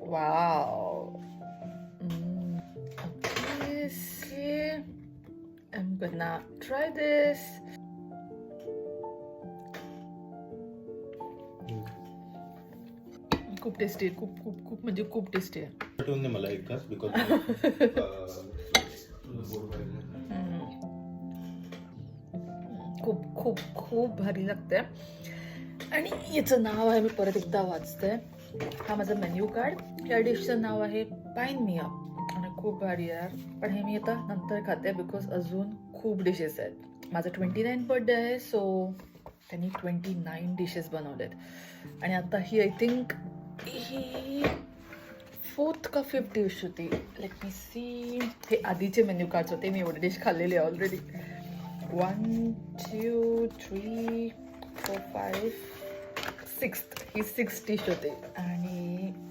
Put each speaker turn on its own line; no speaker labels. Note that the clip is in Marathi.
Wow. Okay, see. I'm gonna try this. खूप टेस्टी आहे. खूप खूप खूप म्हणजे खूप टेस्टी आहे.
ठेवून दे मला एक तास बिकॉज
खूप खूप खूप भारी लागते. आणि याचं नाव आहे, मी परत एकदा वाचते. हा माझा मेन्यू कार्ड. या डिशचं नाव आहे पाईन मिया आणि खूप भारी आहे. पण हे मी आता नंतर खाते बिकॉज अजून खूप डिशेस आहेत. माझा 29 बर्थडे आहे, सो त्यांनी 29 डिशेस बनवलेत आणि आता ही आय थिंक ही 4th का 5th डिश होती. Let me see. हे आधीचे मेन्यू कार्ड्स होते, मी एवढे डिश खाल्लेले ऑलरेडी. 1 2 3 4 5 6th ही 6 डिश होते आणि